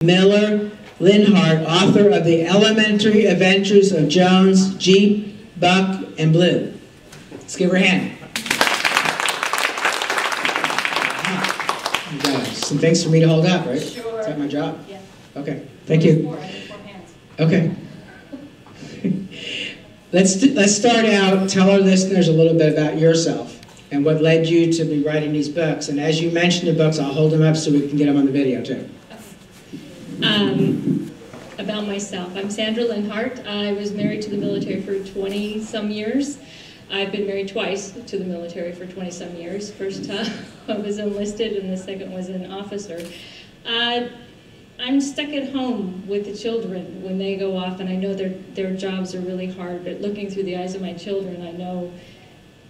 Miller Linhart, author of The Elementary Adventures of Jones, Jeep, Buck, and Blue. Let's give her a hand. You got some things for me to hold up, right? Sure. Is that my job? Yeah. Okay, thank you. Four hands. Okay. Let's start out, tell our listeners a little bit about yourself and what led you to be writing these books. And as you mentioned the books, I'll hold them up so we can get them on the video too. About myself, I'm Sandra Linhart. I was married to the military for 20-some years. I've been married twice to the military for 20-some years. First time I was enlisted and the second was an officer. I'm stuck at home with the children when they go off, and I know their jobs are really hard, but looking through the eyes of my children, I know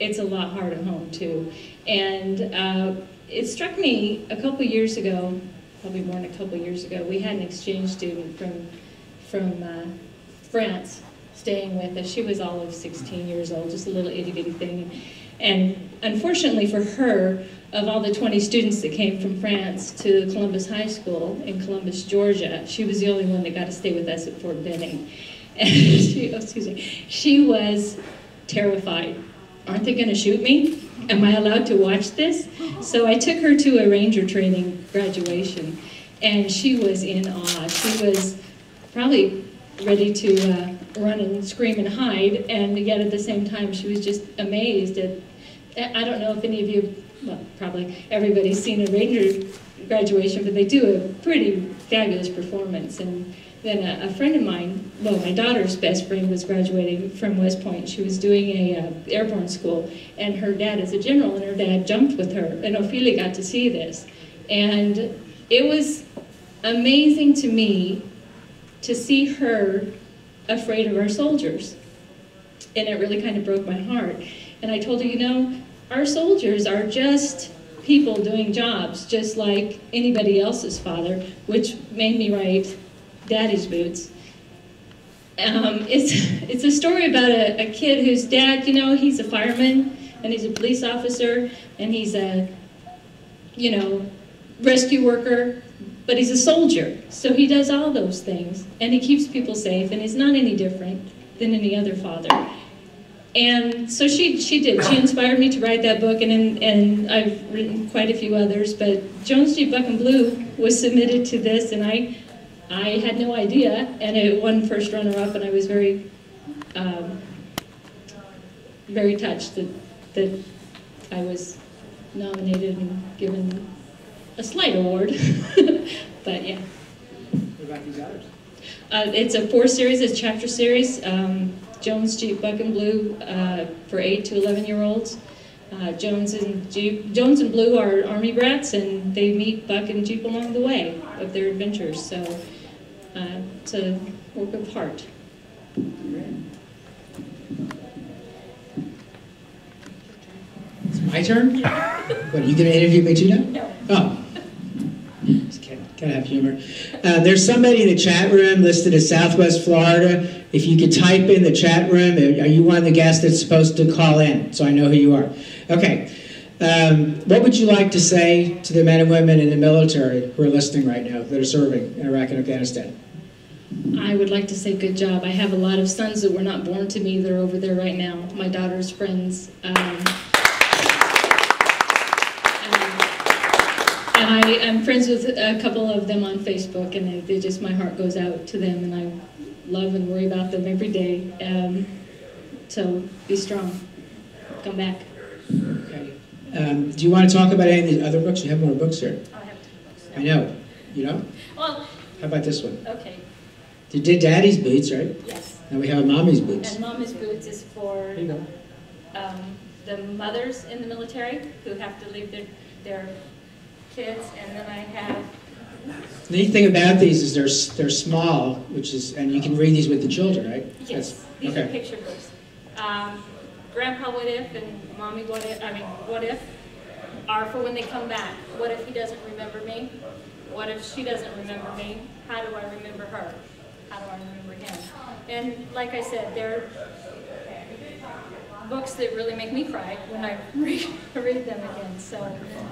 it's a lot hard at home too. And it struck me a couple years ago, probably more than a couple years ago, we had an exchange student from France staying with us. She was all of 16 years old, just a little itty-bitty thing. And unfortunately for her, of all the 20 students that came from France to Columbus High School in Columbus, Georgia, she was the only one that got to stay with us at Fort Benning. And she was terrified. Aren't they going to shoot me? Am I allowed to watch this? So I took her to a Ranger training graduation, and she was in awe. She was probably ready to run and scream and hide, and yet at the same time she was just amazed at, I don't know if any of you, well, probably everybody's seen a Ranger graduation, but they do a pretty fabulous performance. And then a friend of mine, well, my daughter's best friend was graduating from West Point. She was doing a airborne school, and her dad is a general, and her dad jumped with her, and Ophelia got to see this. And it was amazing to me to see her afraid of our soldiers. And it really kind of broke my heart. And I told her, you know, our soldiers are just people doing jobs, just like anybody else's father, which made me write Daddy's Boots. It's a story about a kid whose dad, you know, he's a fireman, and he's a police officer, and he's a, you know, rescue worker, but he's a soldier. So he does all those things, and he keeps people safe, and he's not any different than any other father. And so she did. She inspired me to write that book, and I've written quite a few others, but Jones, Jeep, Buck, and Blue was submitted to this, and I had no idea, and it won first runner-up, and I was very, very touched that I was nominated and given a slight award, but yeah. What about these others? It's a 4-series, it's a chapter series, Jones, Jeep, Buck, and Blue for 8 to 11-year-olds. Jones and Blue are Army brats, and they meet Buck and Jeep along the way of their adventures. So it's a work of heart. It's my turn? What, are you going to interview me too now? No. Oh. Just kidding. Gotta have humor. There's somebody in the chat room listed as Southwest Florida. If you could type in the chat room, are you one of the guests that's supposed to call in, so I know who you are? Okay. What would you like to say to the men and women in the military who are listening right now, that are serving in Iraq and Afghanistan? I would like to say good job. I have a lot of sons that were not born to me that are over there right now. My daughter's friends. And I am friends with a couple of them on Facebook, and they just, my heart goes out to them, and I love and worry about them every day. So be strong. Come back. Okay. Do you want to talk about any of these other books? You have more books here. I have 2 books. I know. You know? Well, how about this one? okay. You did Daddy's Boots, right? Yes. Now we have Mommy's Boots. And Mommy's Boots is for There you go. the mothers in the military who have to leave their kids, and then I have... The neat thing about these is they're small, which is, and you can read these with the children, right? Yes, these are picture books. Grandpa What If and Mommy What If are for when they come back. What if he doesn't remember me? What if she doesn't remember me? How do I remember her? How do I remember him? And like I said, they're books that really make me cry when I read them again. So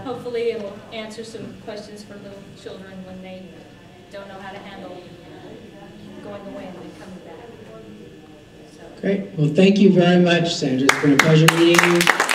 hopefully it will answer some questions for little children when they don't know how to handle going away and then coming back. So. Great. Well, thank you very much, Sandra. It's been a pleasure meeting you.